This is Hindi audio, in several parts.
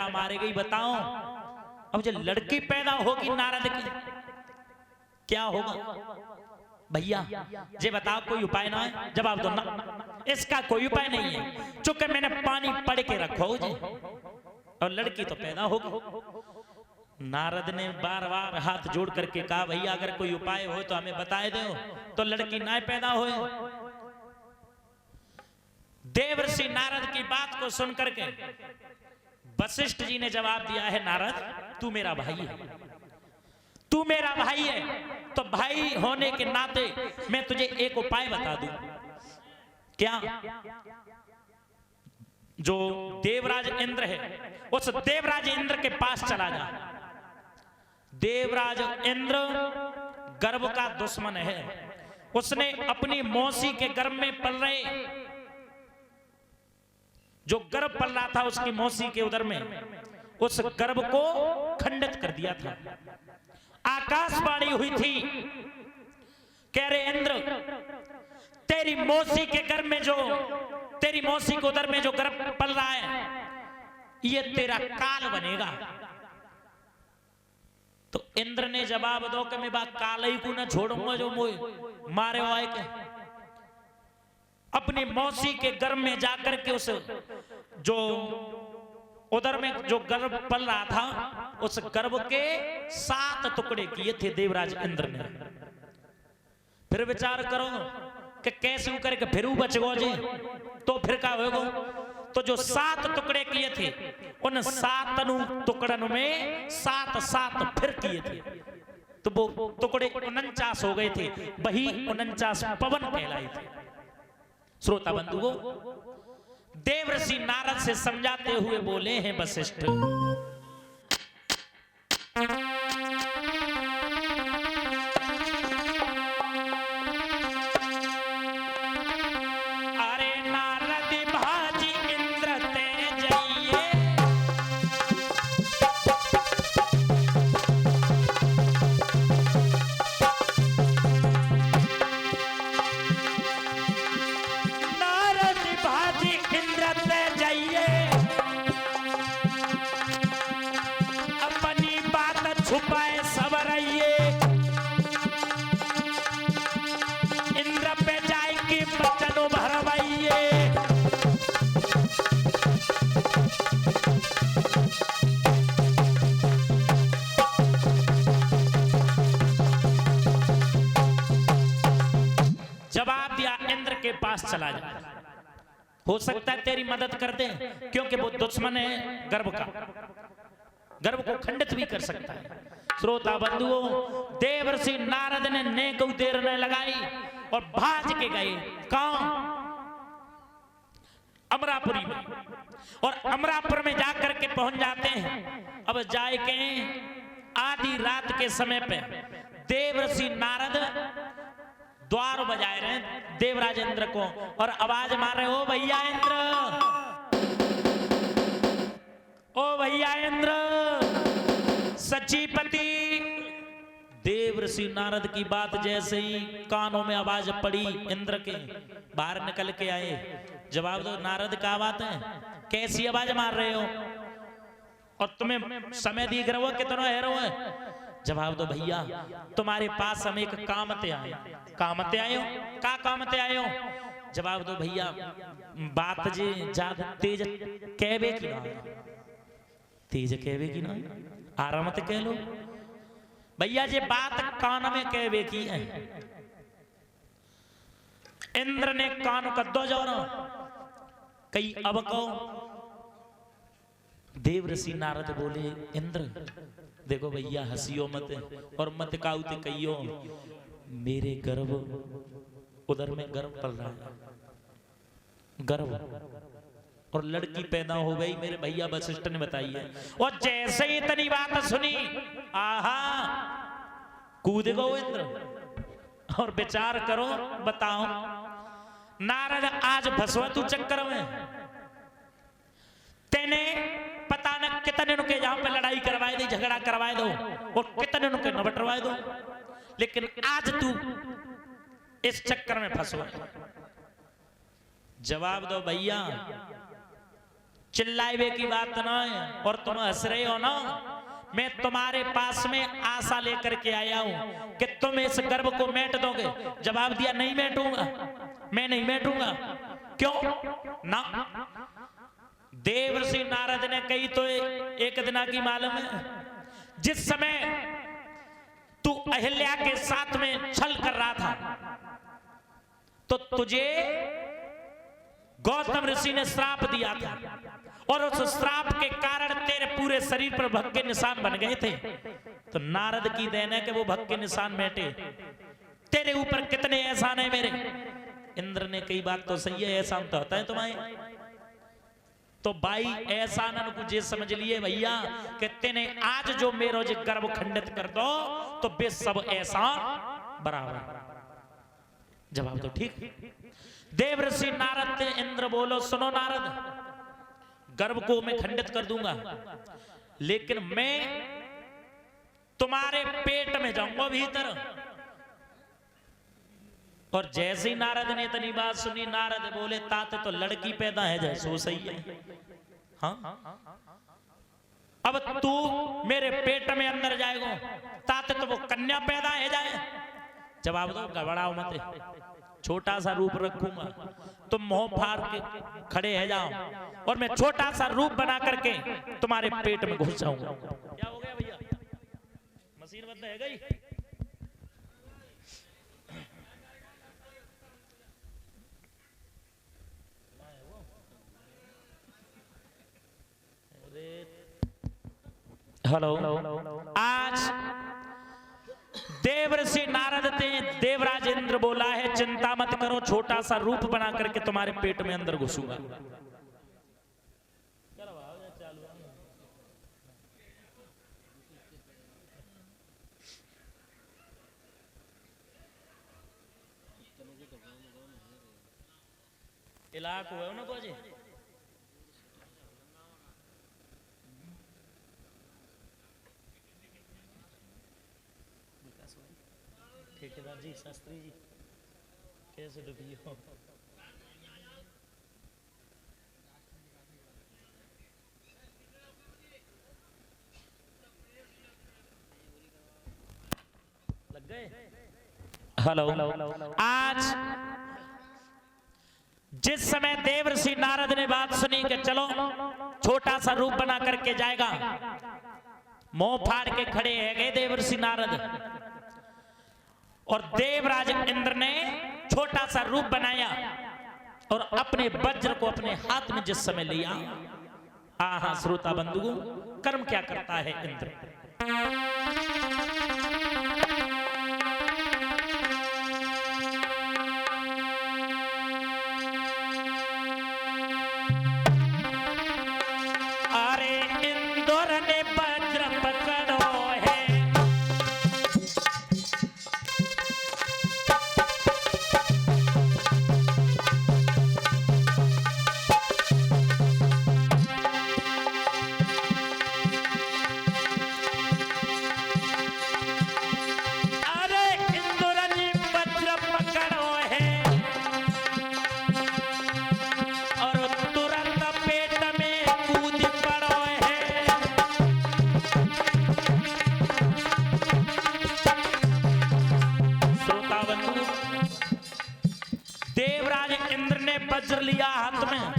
टका मारे गई। बताओ अब जो लड़की पैदा होगी नारद की क्या होगा? भैया जे बताओ कोई उपाय ना है? जवाब दो ना, इसका कोई उपाय नहीं है। चूंकि मैंने पानी पड़ के रखो जी और लड़की तो पैदा होगी। नारद ने बार बार हाथ जोड़ करके कहा भैया अगर कोई उपाय हो तो हमें बताए दो तो लड़की ना पैदा हो। देवर्षि नारद की बात को सुन करके वशिष्ठ जी ने जवाब दिया है नारद तू मेरा भाई है, तू मेरा भाई है तो भाई होने के नाते मैं तुझे एक उपाय बता दूं। क्या? जो देवराज इंद्र है उस देवराज इंद्र के पास चला जा। देवराज इंद्र गर्भ का दुश्मन है। उसने अपनी मौसी के गर्भ में पल रहे जो गर्भ पल रहा था उसकी मौसी के उदर में उस गर्भ को खंडित कर दिया था। आकाशवाणी हुई थी कह रहे इंद्र तेरी मौसी के गर्भ में जो तेरी मौसी के उदर में जो गर्भ पल रहा है ये तेरा काल बनेगा। तो इंद्र ने जवाब दो कि मैं बात काल ही को ना छोड़ूंगा जो मोए मारे आए के। अपनी मौसी के गर्भ में जाकर के उस जो उदर में जो गर्भ पल रहा था उस गर्भ के 7 टुकड़े किए थे देवराज इंद्र ने। फिर विचार करो कि कैसे करके फिर बच गो जी तो फिर क्या होगा? तो जो 7 टुकड़े किए थे उन 7 टुकड़ों में 7 फिर किए थे तो वो टुकड़े 49 हो गए थे। वही 49 पवन कहलाए थे। श्रोता बंधुओं देवर्षि नारद से समझाते हुए बोले हैं वशिष्ठ अरे नारद भाजी इंद्र ते जाइए छुपाए सवरइए इंद्र पे जाए कि बचन भरवाइए। जवाब दिया इंद्र के पास चला जा, हो सकता है तेरी मदद कर दे क्योंकि वो दुश्मन है गर्भ का, गर्भ को खंडित भी कर सकता है। श्रोता बंधुओं देवर्षि नारद ने नेक देर न लगाई और भाज के गए कहां? अमरापुरी में। और अमरापुर में जाकर के पहुंच जाते हैं। अब जाए के आधी रात के समय पे देवर्षि नारद द्वार बजाए रहे देवराज इंद्र को और आवाज मार रहे हो भैया इंद्र, ओ भैया इंद्र सचीपति। देवर्षि नारद की बात जैसे ही कानों में आवाज पड़ी इंद्र के बाहर निकल के आए। जवाब दो नारद क्या बात है, कैसी आवाज मार रहे हो और तुम्हें समय दिख रहा हो कितना हेरो है? जवाब दो भैया तुम्हारे पास हम एक कामते आए। कामते आए हो? का कामते आए हो? जवाब दो भैया बात जे ज्यादा तेज कहवे की ना, तेज कहवे की ना आराम से कह लो भैया जे बात कान में कहवे की है। इंद्र ने कान कद्दो जाओ कई अब कहो। देवर्षि नारद बोले इंद्र देखो भैया हंसियो मत और मत काउते कहियो मेरे गर्भ उधर में गर्भ पल रहा है, गर्भ और लड़की पैदा हो गई मेरे भैया वशिष्ठ ने बताई है। और जैसे ही इतनी बात सुनी आहा कूद गो इंद्र। और विचार करो बताओ नारद आज फसवा तू चक्कर में तेने पता न कितने के जहां पे लड़ाई करवाए दे झगड़ा करवाए दो और कितने के न बटरवाए दो, लेकिन आज तू इस चक्कर में फंसवा। जवाब दो भैया चिल्लाए की बात ना है और तुम हंस रहे हो ना। मैं तुम्हारे पास में आशा लेकर के आया हूं कि तुम इस गर्भ को मेट दोगे। जवाब दिया नहीं मेटूंगा, मैं नहीं मेटूंगा। क्यों ना? देवर्षि नारद ने कही तो एक दिन की मालूम है, जिस समय तू अहिल्या के साथ में छल कर रहा था तो तुझे गौतम ऋषि ने श्राप दिया था और उस श्राप के कारण तेरे पूरे शरीर पर भग के निशान बन गए थे। तो नारद की देन है कि वो भग के निशान बैठे। तेरे ऊपर कितने एहसान है मेरे। इंद्र ने कई बात तो सही है, एहसान तो होता है तुम्हारे। तो भाई एहसान को जे समझ लिए भैया कि तेने आज जो मेरो जो गर्भ खंडित कर दो तो बे सब एहसान बराबर। जवाब तो ठीक। देवर्षि नारद ने इंद्र बोलो सुनो नारद, गर्भ को मैं खंडित कर दूंगा लेकिन मैं तुम्हारे पेट में जाऊंगा भीतर। और जैसे ही नारद ने इतनी बात सुनी, नारद बोले ताते तो लड़की पैदा है जैसे वो सही है। हाँ अब तू मेरे पेट में अंदर जाएगा ताते तो वो कन्या पैदा है जाए। जवाब दो घबराओ मत, छोटा सा रूप रखूंगा, तुम मुंह फाड़ के खड़े है जाओ और मैं छोटा सा रूप बना करके तुम्हारे पेट में घुस जाऊंगा। क्या हो गया भैया, मशीन बंद है गई। हेलो, आज देवर्षि नारद ने देवराज इंद्र बोला है चिंता मत करो, छोटा सा रूप बना करके तुम्हारे पेट में अंदर घुसूंगा। इलाक हुआ ना बाजी ठेकेदार जी, शास्त्री जी कैसे डूबी हो? लग गए। हेलो, आज जिस समय देवर्षि नारद ने बात सुनी कि चलो छोटा सा रूप बना करके जाएगा, मुंह फाड़ के खड़े है गए देवर्षि नारद और देवराज इंद्र ने छोटा सा रूप बनाया और अपने वज्र को अपने हाथ में जिस समय लिया, आहा श्रोता बंधुओं, कर्म क्या करता है इंद्र। अरे इंद्र ने वज्र पकड़ो है, वज्र लिया हाथ में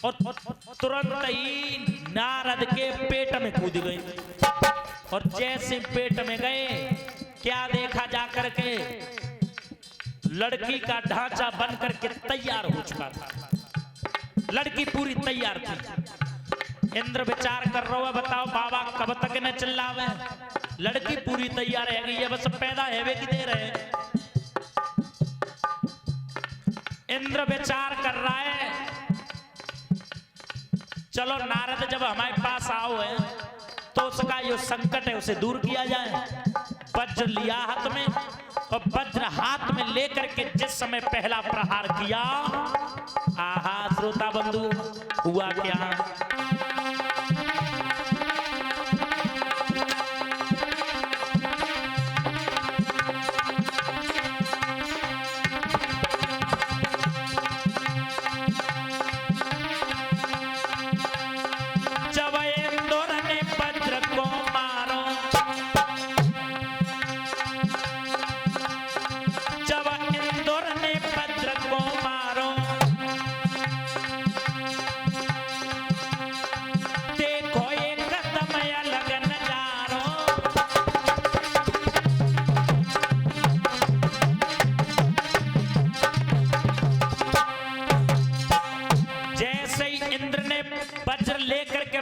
और तुरंत ही नारद के पेट में कूद गए। और जैसे पेट में गए क्या देखा जाकर के, लड़की का ढांचा बन करके तैयार हो चुका था, लड़की पूरी तैयार थी। इंद्र विचार कर रहा है, बताओ बाबा कब तक न चिल्लावे, लड़की पूरी तैयार है गई है, बस पैदा है कि दे रहे। इंद्र विचार कर रहा है चलो नारद जब हमारे पास आओ है तो उसका जो संकट है उसे दूर किया जाए। वज्र लिया हाथ में और वज्र हाथ में लेकर के जिस समय पहला प्रहार किया, आहा श्रोता बंधु हुआ क्या।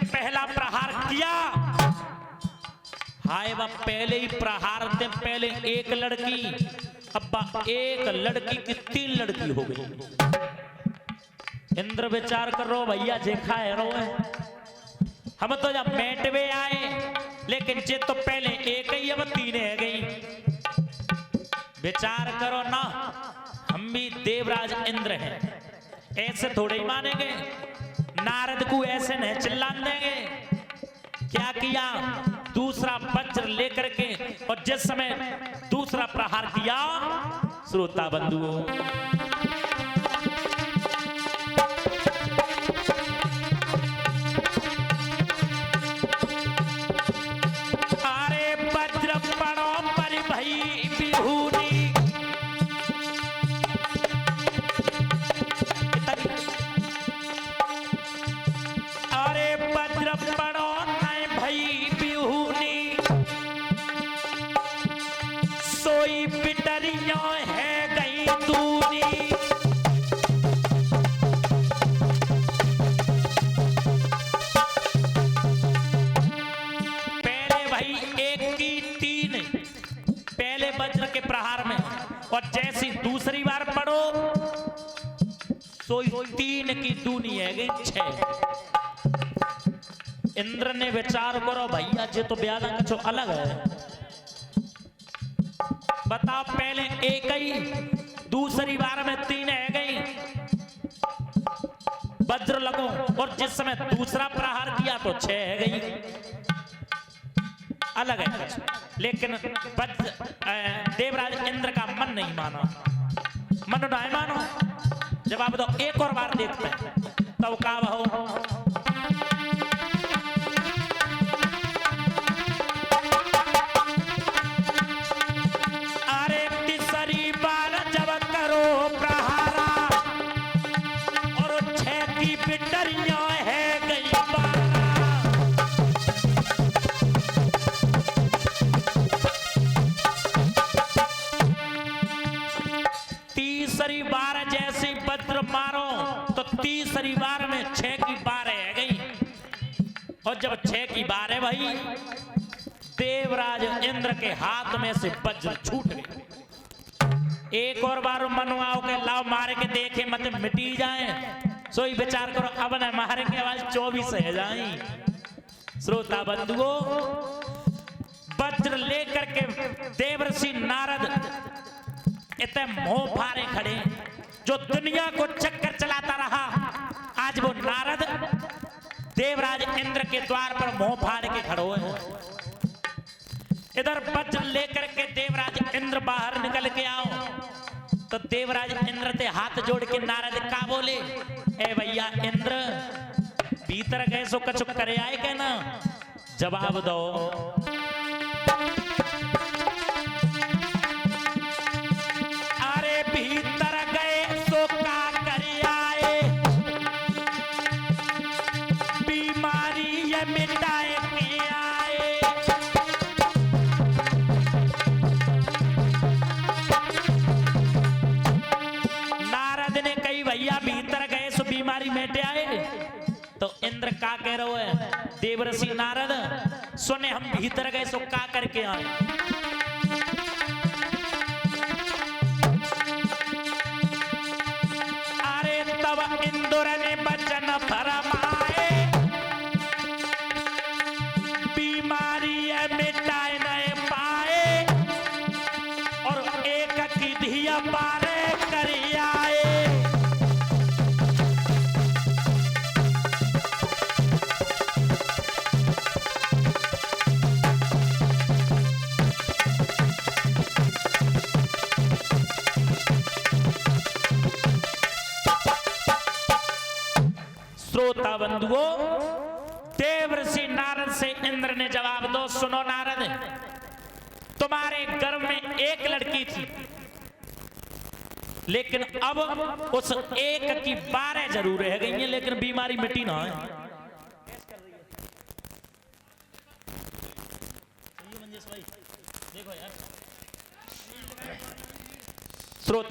पहला प्रहार किया। हाय वह पहले ही प्रहार थे, पहले एक लड़की, अब एक लड़की की 3 लड़की हो गई। इंद्र विचार करो भैया जेखा है रो है, हम तो जब मेटवे आए लेकिन जे तो पहले एक ही अब 3 है गई। विचार करो ना, हम भी देवराज इंद्र हैं, ऐसे थोड़े ही मानेंगे। नारद को ऐसे नहीं चिल्ला देंगे। क्या किया, दूसरा वज्र लेकर के, और जिस समय दूसरा प्रहार किया, श्रोता बंधुओं, अरे वज्र पड़ो पर भई बिहूनी, अरे वज्र पड़ो नहीं भई बिहूनी, सोई बिटरियों है गई दूनी। पहले भाई एक की 3, पहले वज्र के प्रहार में, और जैसी दूसरी बार पढ़ो सोई 3 की दूनी है गई 6। इंद्र ने विचार करो भैया जे तो ब्याह कुछ अलग है। बताओ, पहले एक ही, दूसरी बार में 3 है गई, वज्र लगो, और जिस समय दूसरा प्रहार किया तो 6 है गई, अलग है कुछ। लेकिन देवराज इंद्र का मन नहीं माना, मन नहीं मानो। जवाब दो, एक और बार देखते हैं तब का हो। अरे तीसरी बार जब करो प्रहारा, और 6 की बिटरियां है गई 12। तीसरी बार जैसी वज्र मारो तो तीसरी बार में 6 की 12 है गई, और जब 6 की 12 भाई, देवराज इंद्र के हाथ में से वज्र छूट गई। एक और बार मनवाओ के लाओ मारे के देखे मत मिटी जाए, सोई विचार करो अब न मारे के आवाज 24 है जाई। श्रोता बंधुओं, वज्र लेकर के देवर्षि नारद इतने मोह फारे खड़े, जो दुनिया को चक्कर चलाता रहा, आज वो नारद देवराज इंद्र के द्वार पर मोह फाड़ के खड़ो है। इधर वज्र लेकर के देवराज इंद्र बाहर निकल के आओ, तो देवराज इंद्र ते हाथ जोड़ के नारद का बोले, ए भैया इंद्र, भीतर गए सो कछु करे आए के ना, जवाब दो। अरे भीतर गए सो का करे आए, बीमारी ये मिटाए के आए। नारद ने कही भैया भीतर गए सो बीमारी मिटे आए, तो इंद्र का कह रहे है, देवर्षि नारद सुने हम भीतर गए सो का करके आए। अरे तब इंद्र ने वचन फरमाए, बीमारी मिटाए नहीं पाए, और एक की धिया पारे कर आए। श्रोता बंधुओं, देवर्षि नारद से इंद्र ने जवाब दो, सुनो नारद, तुम्हारे गर्भ में एक लड़की थी, लेकिन अब उस एक की 12 जरूर रह गई हैं, लेकिन बीमारी मिटी ना है। देखो यार,